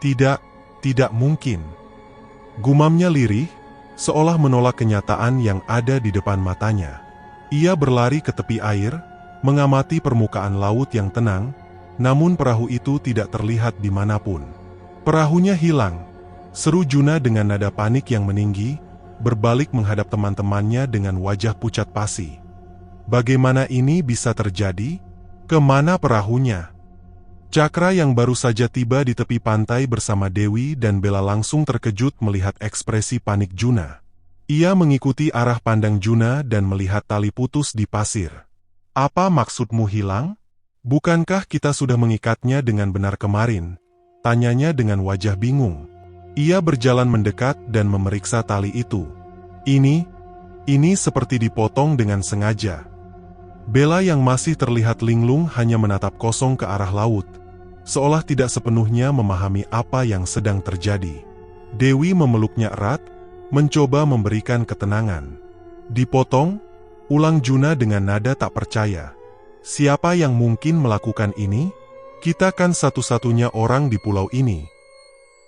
Speaker 1: Tidak mungkin. Gumamnya lirih, seolah menolak kenyataan yang ada di depan matanya. Ia berlari ke tepi air, mengamati permukaan laut yang tenang, namun perahu itu tidak terlihat dimanapun. Perahunya hilang, seru Juna dengan nada panik yang meninggi, berbalik menghadap teman-temannya dengan wajah pucat pasi. Bagaimana ini bisa terjadi? Kemana perahunya? Cakra yang baru saja tiba di tepi pantai bersama Dewi dan Bella langsung terkejut melihat ekspresi panik Juna. Ia mengikuti arah pandang Juna dan melihat tali putus di pasir. Apa maksudmu hilang? Bukankah kita sudah mengikatnya dengan benar kemarin? Tanyanya dengan wajah bingung. Ia berjalan mendekat dan memeriksa tali itu. Ini seperti dipotong dengan sengaja. Bella yang masih terlihat linglung hanya menatap kosong ke arah laut, seolah tidak sepenuhnya memahami apa yang sedang terjadi. Dewi memeluknya erat, mencoba memberikan ketenangan. Dipotong? Ulang Juna dengan nada tak percaya. Siapa yang mungkin melakukan ini? Kita kan satu-satunya orang di pulau ini.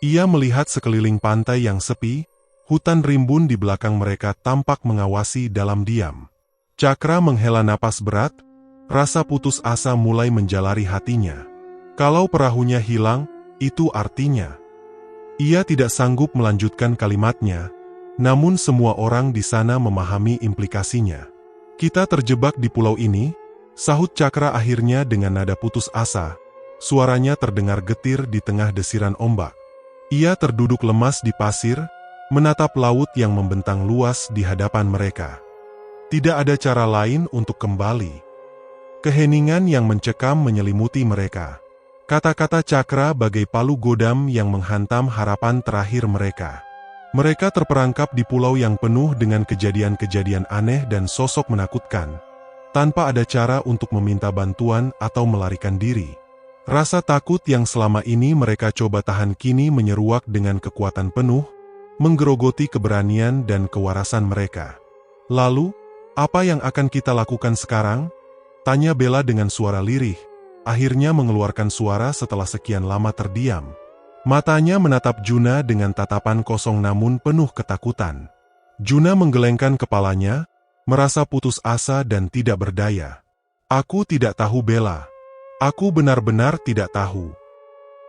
Speaker 1: Ia melihat sekeliling pantai yang sepi, hutan rimbun di belakang mereka tampak mengawasi dalam diam. Cakra menghela napas berat, rasa putus asa mulai menjalari hatinya. Kalau perahunya hilang, itu artinya. Ia tidak sanggup melanjutkan kalimatnya, namun semua orang di sana memahami implikasinya. Kita terjebak di pulau ini, sahut Cakra akhirnya dengan nada putus asa. Suaranya terdengar getir di tengah desiran ombak. Ia terduduk lemas di pasir, menatap laut yang membentang luas di hadapan mereka. Tidak ada cara lain untuk kembali. Keheningan yang mencekam menyelimuti mereka. Kata-kata Cakra bagai palu godam yang menghantam harapan terakhir mereka. Mereka terperangkap di pulau yang penuh dengan kejadian-kejadian aneh dan sosok menakutkan, tanpa ada cara untuk meminta bantuan atau melarikan diri. Rasa takut yang selama ini mereka coba tahan kini menyeruak dengan kekuatan penuh, menggerogoti keberanian dan kewarasan mereka. Lalu, apa yang akan kita lakukan sekarang? Tanya Bella dengan suara lirih, akhirnya mengeluarkan suara setelah sekian lama terdiam. Matanya menatap Juna dengan tatapan kosong namun penuh ketakutan. Juna menggelengkan kepalanya, merasa putus asa dan tidak berdaya. Aku tidak tahu Bella. Aku benar-benar tidak tahu.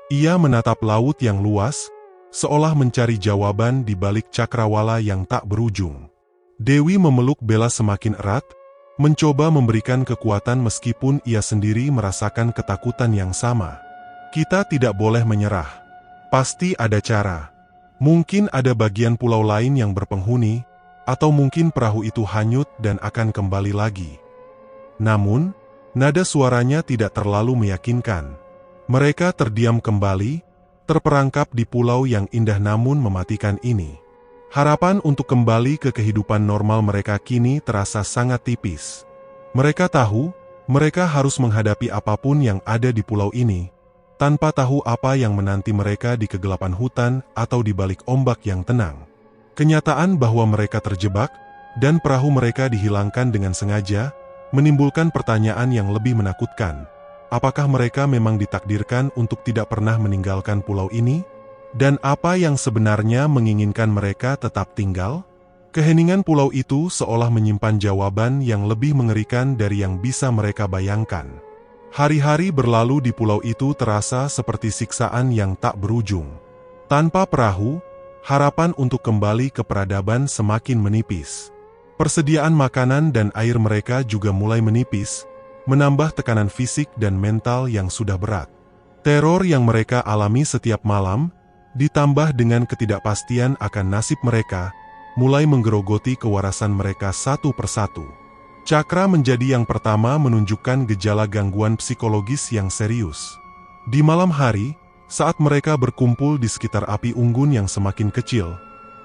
Speaker 1: Ia menatap laut yang luas, seolah mencari jawaban di balik cakrawala yang tak berujung. Dewi memeluk Bella semakin erat, mencoba memberikan kekuatan meskipun ia sendiri merasakan ketakutan yang sama. Kita tidak boleh menyerah. Pasti ada cara. Mungkin ada bagian pulau lain yang berpenghuni, atau mungkin perahu itu hanyut dan akan kembali lagi. Namun, nada suaranya tidak terlalu meyakinkan. Mereka terdiam kembali, terperangkap di pulau yang indah namun mematikan ini. Harapan untuk kembali ke kehidupan normal mereka kini terasa sangat tipis. Mereka tahu, mereka harus menghadapi apapun yang ada di pulau ini, tanpa tahu apa yang menanti mereka di kegelapan hutan atau di balik ombak yang tenang. Kenyataan bahwa mereka terjebak, dan perahu mereka dihilangkan dengan sengaja, menimbulkan pertanyaan yang lebih menakutkan. Apakah mereka memang ditakdirkan untuk tidak pernah meninggalkan pulau ini? Dan apa yang sebenarnya menginginkan mereka tetap tinggal? Keheningan pulau itu seolah menyimpan jawaban yang lebih mengerikan dari yang bisa mereka bayangkan. Hari-hari berlalu di pulau itu terasa seperti siksaan yang tak berujung. Tanpa perahu, harapan untuk kembali ke peradaban semakin menipis. Persediaan makanan dan air mereka juga mulai menipis, menambah tekanan fisik dan mental yang sudah berat. Teror yang mereka alami setiap malam, ditambah dengan ketidakpastian akan nasib mereka, mulai menggerogoti kewarasan mereka satu persatu. Cakra menjadi yang pertama menunjukkan gejala gangguan psikologis yang serius. Di malam hari, saat mereka berkumpul di sekitar api unggun yang semakin kecil,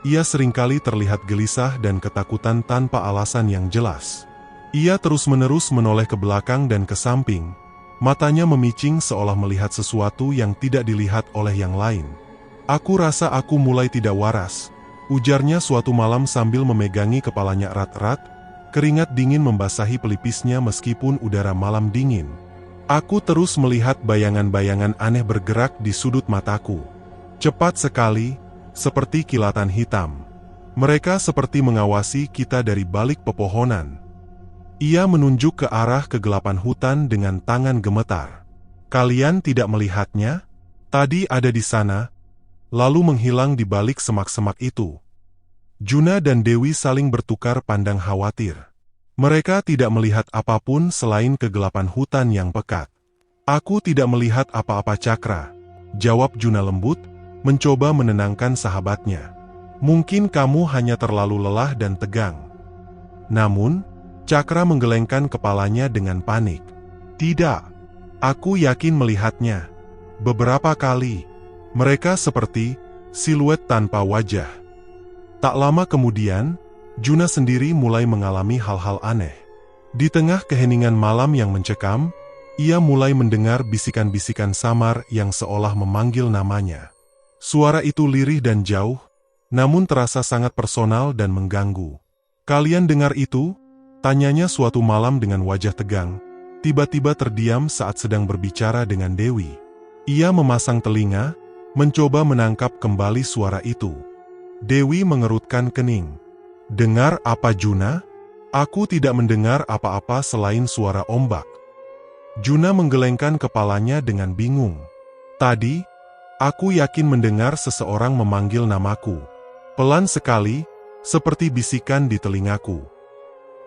Speaker 1: ia seringkali terlihat gelisah dan ketakutan tanpa alasan yang jelas. Ia terus-menerus menoleh ke belakang dan ke samping, matanya memicing seolah melihat sesuatu yang tidak dilihat oleh yang lain. "Aku rasa aku mulai tidak waras," ujarnya suatu malam sambil memegangi kepalanya erat-erat, keringat dingin membasahi pelipisnya meskipun udara malam dingin. "Aku terus melihat bayangan-bayangan aneh bergerak di sudut mataku. Cepat sekali, seperti kilatan hitam. Mereka seperti mengawasi kita dari balik pepohonan." Ia menunjuk ke arah kegelapan hutan dengan tangan gemetar. "Kalian tidak melihatnya? Tadi ada di sana, lalu menghilang di balik semak-semak itu." Juna dan Dewi saling bertukar pandang khawatir. Mereka tidak melihat apapun selain kegelapan hutan yang pekat. "Aku tidak melihat apa-apa, Cakra," jawab Juna lembut, mencoba menenangkan sahabatnya. "Mungkin kamu hanya terlalu lelah dan tegang." Namun, Cakra menggelengkan kepalanya dengan panik. "Tidak, aku yakin melihatnya. Beberapa kali, mereka seperti siluet tanpa wajah." Tak lama kemudian, Juna sendiri mulai mengalami hal-hal aneh. Di tengah keheningan malam yang mencekam, ia mulai mendengar bisikan-bisikan samar yang seolah memanggil namanya. Suara itu lirih dan jauh, namun terasa sangat personal dan mengganggu. "Kalian dengar itu?" tanyanya suatu malam dengan wajah tegang, tiba-tiba terdiam saat sedang berbicara dengan Dewi. Ia memasang telinga, mencoba menangkap kembali suara itu. Dewi mengerutkan kening. "Dengar apa, Juna? Aku tidak mendengar apa-apa selain suara ombak." Juna menggelengkan kepalanya dengan bingung. "Tadi, aku yakin mendengar seseorang memanggil namaku. Pelan sekali, seperti bisikan di telingaku."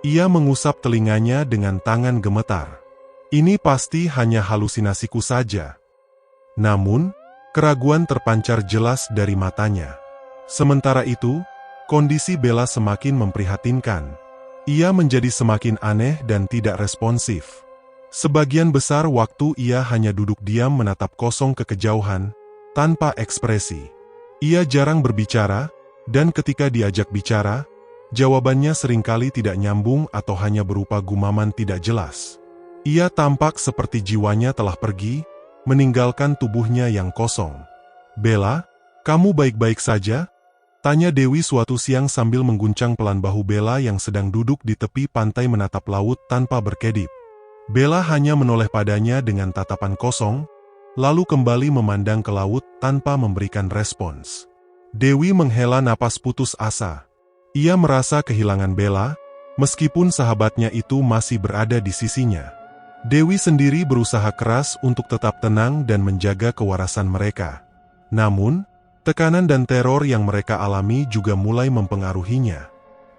Speaker 1: Ia mengusap telinganya dengan tangan gemetar. "Ini pasti hanya halusinasiku saja." Namun, keraguan terpancar jelas dari matanya. Sementara itu, kondisi Bella semakin memprihatinkan. Ia menjadi semakin aneh dan tidak responsif. Sebagian besar waktu ia hanya duduk diam menatap kosong ke kejauhan, tanpa ekspresi. Ia jarang berbicara, dan ketika diajak bicara, jawabannya seringkali tidak nyambung atau hanya berupa gumaman tidak jelas. Ia tampak seperti jiwanya telah pergi, meninggalkan tubuhnya yang kosong. "Bella, kamu baik-baik saja?" tanya Dewi suatu siang sambil mengguncang pelan bahu Bella yang sedang duduk di tepi pantai menatap laut tanpa berkedip. Bella hanya menoleh padanya dengan tatapan kosong, lalu kembali memandang ke laut tanpa memberikan respons. Dewi menghela napas putus asa. Ia merasa kehilangan Bella, meskipun sahabatnya itu masih berada di sisinya. Dewi sendiri berusaha keras untuk tetap tenang dan menjaga kewarasan mereka. Namun, tekanan dan teror yang mereka alami juga mulai mempengaruhinya.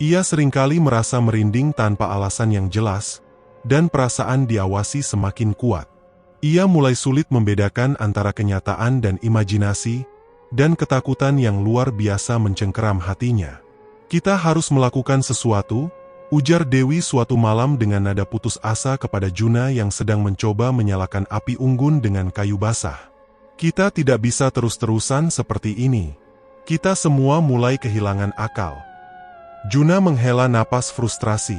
Speaker 1: Ia seringkali merasa merinding tanpa alasan yang jelas, dan perasaan diawasi semakin kuat. Ia mulai sulit membedakan antara kenyataan dan imajinasi, dan ketakutan yang luar biasa mencengkeram hatinya. "Kita harus melakukan sesuatu," ujar Dewi suatu malam dengan nada putus asa kepada Juna yang sedang mencoba menyalakan api unggun dengan kayu basah. "Kita tidak bisa terus-terusan seperti ini. Kita semua mulai kehilangan akal." Juna menghela napas frustrasi.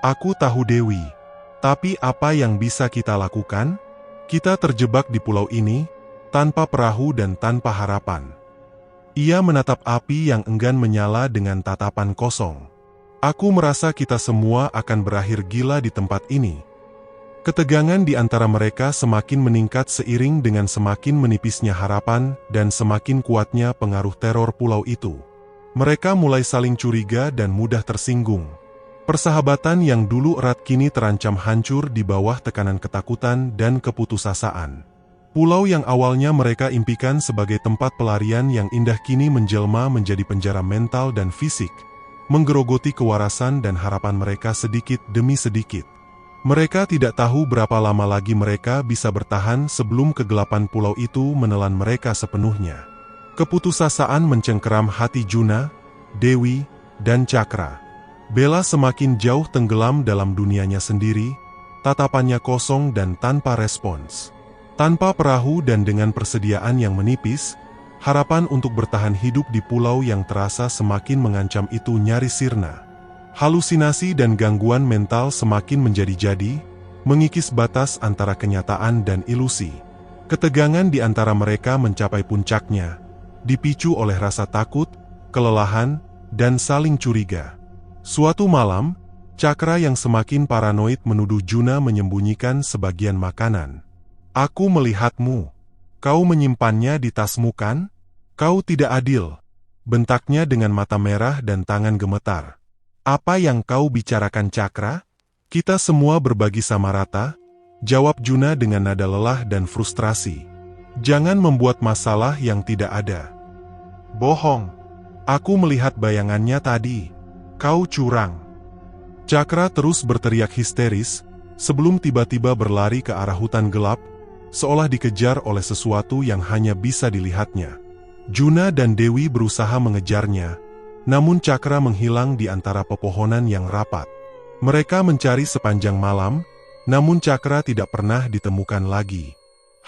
Speaker 1: "Aku tahu Dewi. Tapi apa yang bisa kita lakukan? Kita terjebak di pulau ini, tanpa perahu dan tanpa harapan." Ia menatap api yang enggan menyala dengan tatapan kosong. "Aku merasa kita semua akan berakhir gila di tempat ini." Ketegangan di antara mereka semakin meningkat seiring dengan semakin menipisnya harapan dan semakin kuatnya pengaruh teror pulau itu. Mereka mulai saling curiga dan mudah tersinggung. Persahabatan yang dulu erat kini terancam hancur di bawah tekanan ketakutan dan keputusasaan. Pulau yang awalnya mereka impikan sebagai tempat pelarian yang indah kini menjelma menjadi penjara mental dan fisik, menggerogoti kewarasan dan harapan mereka sedikit demi sedikit. Mereka tidak tahu berapa lama lagi mereka bisa bertahan sebelum kegelapan pulau itu menelan mereka sepenuhnya. Keputusasaan mencengkeram hati Juna, Dewi, dan Cakra. Bella semakin jauh tenggelam dalam dunianya sendiri, tatapannya kosong dan tanpa respons. Tanpa perahu dan dengan persediaan yang menipis, harapan untuk bertahan hidup di pulau yang terasa semakin mengancam itu nyaris sirna. Halusinasi dan gangguan mental semakin menjadi-jadi, mengikis batas antara kenyataan dan ilusi. Ketegangan di antara mereka mencapai puncaknya, dipicu oleh rasa takut, kelelahan, dan saling curiga. Suatu malam, Cakra yang semakin paranoid menuduh Juna menyembunyikan sebagian makanan. "Aku melihatmu. Kau menyimpannya di tasmu kan? Kau tidak adil," bentaknya dengan mata merah dan tangan gemetar. "Apa yang kau bicarakan Cakra? Kita semua berbagi sama rata," jawab Juna dengan nada lelah dan frustrasi. "Jangan membuat masalah yang tidak ada." "Bohong. Aku melihat bayangannya tadi. Kau curang." Cakra terus berteriak histeris, sebelum tiba-tiba berlari ke arah hutan gelap, seolah dikejar oleh sesuatu yang hanya bisa dilihatnya. Juna dan Dewi berusaha mengejarnya, namun Cakra menghilang di antara pepohonan yang rapat. Mereka mencari sepanjang malam, namun Cakra tidak pernah ditemukan lagi.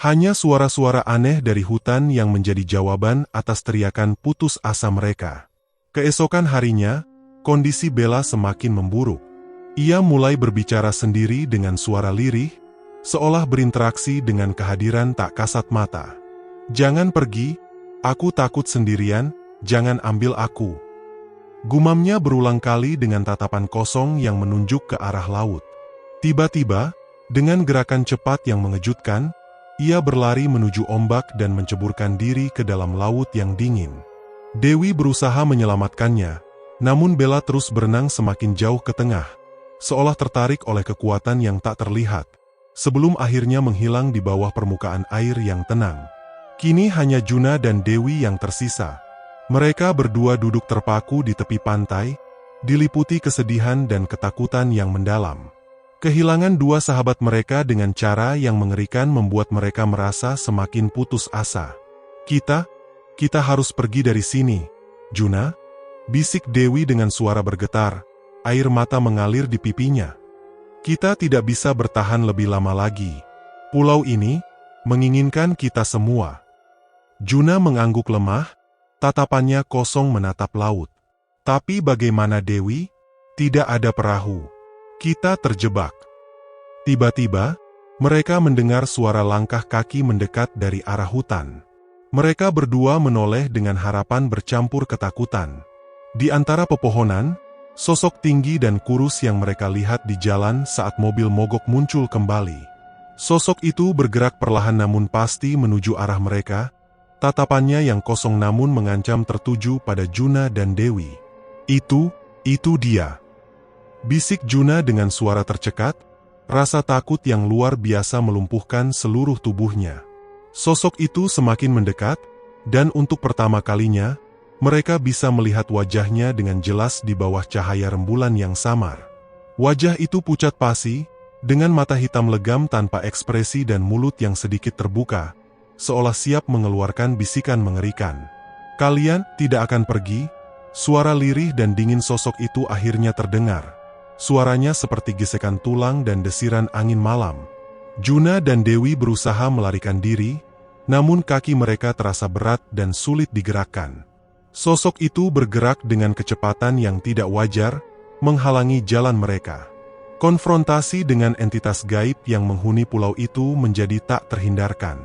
Speaker 1: Hanya suara-suara aneh dari hutan yang menjadi jawaban atas teriakan putus asa mereka. Keesokan harinya, kondisi Bella semakin memburuk. Ia mulai berbicara sendiri dengan suara lirih, seolah berinteraksi dengan kehadiran tak kasat mata. "Jangan pergi, aku takut sendirian, jangan ambil aku." Gumamnya berulang kali dengan tatapan kosong yang menunjuk ke arah laut. Tiba-tiba, dengan gerakan cepat yang mengejutkan, ia berlari menuju ombak dan menceburkan diri ke dalam laut yang dingin. Dewi berusaha menyelamatkannya, namun Bella terus berenang semakin jauh ke tengah, seolah tertarik oleh kekuatan yang tak terlihat, sebelum akhirnya menghilang di bawah permukaan air yang tenang. Kini hanya Juna dan Dewi yang tersisa. Mereka berdua duduk terpaku di tepi pantai, diliputi kesedihan dan ketakutan yang mendalam. Kehilangan dua sahabat mereka dengan cara yang mengerikan membuat mereka merasa semakin putus asa. Kita harus pergi dari sini, Juna," bisik Dewi dengan suara bergetar, air mata mengalir di pipinya. "Kita tidak bisa bertahan lebih lama lagi. Pulau ini menginginkan kita semua." Juna mengangguk lemah, tatapannya kosong menatap laut. "Tapi bagaimana Dewi? Tidak ada perahu. Kita terjebak." Tiba-tiba, mereka mendengar suara langkah kaki mendekat dari arah hutan. Mereka berdua menoleh dengan harapan bercampur ketakutan. Di antara pepohonan, sosok tinggi dan kurus yang mereka lihat di jalan saat mobil mogok muncul kembali. Sosok itu bergerak perlahan namun pasti menuju arah mereka, tatapannya yang kosong namun mengancam tertuju pada Juna dan Dewi. Itu dia," bisik Juna dengan suara tercekat, Rasa takut yang luar biasa melumpuhkan seluruh tubuhnya. Sosok itu semakin mendekat, dan untuk pertama kalinya, mereka bisa melihat wajahnya dengan jelas di bawah cahaya rembulan yang samar. Wajah itu pucat pasi, dengan mata hitam legam tanpa ekspresi dan mulut yang sedikit terbuka, seolah siap mengeluarkan bisikan mengerikan. "Kalian tidak akan pergi?" Suara lirih dan dingin sosok itu akhirnya terdengar. Suaranya seperti gesekan tulang dan desiran angin malam. Juna dan Dewi berusaha melarikan diri, namun kaki mereka terasa berat dan sulit digerakkan. Sosok itu bergerak dengan kecepatan yang tidak wajar, menghalangi jalan mereka. Konfrontasi dengan entitas gaib yang menghuni pulau itu menjadi tak terhindarkan.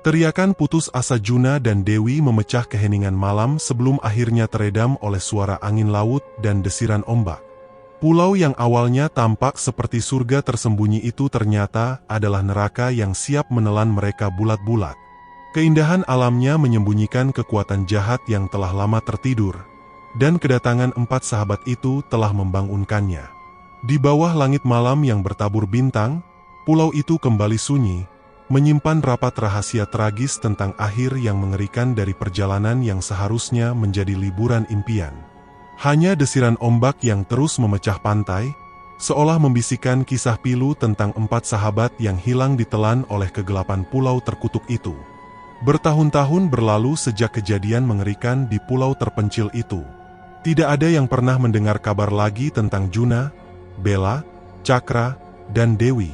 Speaker 1: Teriakan putus asa Juna dan Dewi memecah keheningan malam sebelum akhirnya teredam oleh suara angin laut dan desiran ombak. Pulau yang awalnya tampak seperti surga tersembunyi itu ternyata adalah neraka yang siap menelan mereka bulat-bulat. Keindahan alamnya menyembunyikan kekuatan jahat yang telah lama tertidur, dan kedatangan 4 sahabat itu telah membangunkannya. Di bawah langit malam yang bertabur bintang, pulau itu kembali sunyi, menyimpan rapat rahasia tragis tentang akhir yang mengerikan dari perjalanan yang seharusnya menjadi liburan impian. Hanya desiran ombak yang terus memecah pantai, seolah membisikkan kisah pilu tentang 4 sahabat yang hilang ditelan oleh kegelapan pulau terkutuk itu. Bertahun-tahun berlalu sejak kejadian mengerikan di pulau terpencil itu. Tidak ada yang pernah mendengar kabar lagi tentang Juna, Bella, Cakra, dan Dewi.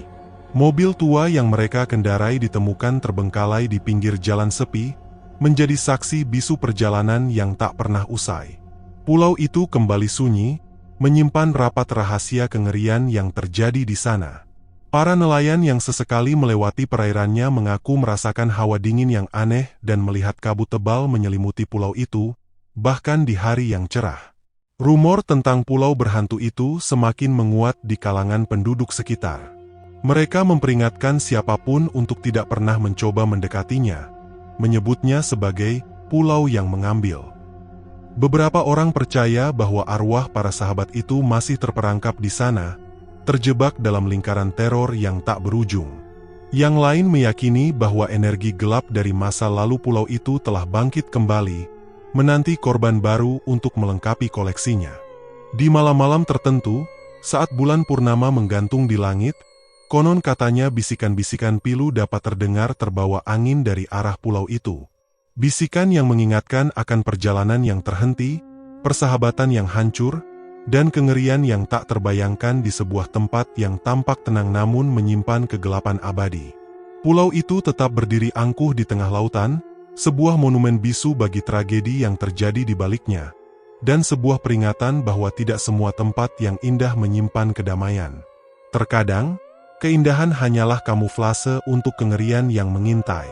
Speaker 1: Mobil tua yang mereka kendarai ditemukan terbengkalai di pinggir jalan sepi, menjadi saksi bisu perjalanan yang tak pernah usai. Pulau itu kembali sunyi, menyimpan rapat rahasia kengerian yang terjadi di sana. Para nelayan yang sesekali melewati perairannya mengaku merasakan hawa dingin yang aneh dan melihat kabut tebal menyelimuti pulau itu, bahkan di hari yang cerah. Rumor tentang pulau berhantu itu semakin menguat di kalangan penduduk sekitar. Mereka memperingatkan siapapun untuk tidak pernah mencoba mendekatinya, menyebutnya sebagai pulau yang mengambil. Beberapa orang percaya bahwa arwah para sahabat itu masih terperangkap di sana, terjebak dalam lingkaran teror yang tak berujung. Yang lain meyakini bahwa energi gelap dari masa lalu pulau itu telah bangkit kembali, menanti korban baru untuk melengkapi koleksinya. Di malam-malam tertentu, saat bulan purnama menggantung di langit, konon katanya bisikan-bisikan pilu dapat terdengar terbawa angin dari arah pulau itu. Bisikan yang mengingatkan akan perjalanan yang terhenti, persahabatan yang hancur, dan kengerian yang tak terbayangkan di sebuah tempat yang tampak tenang namun menyimpan kegelapan abadi. Pulau itu tetap berdiri angkuh di tengah lautan, sebuah monumen bisu bagi tragedi yang terjadi di baliknya, dan sebuah peringatan bahwa tidak semua tempat yang indah menyimpan kedamaian. Terkadang, keindahan hanyalah kamuflase untuk kengerian yang mengintai.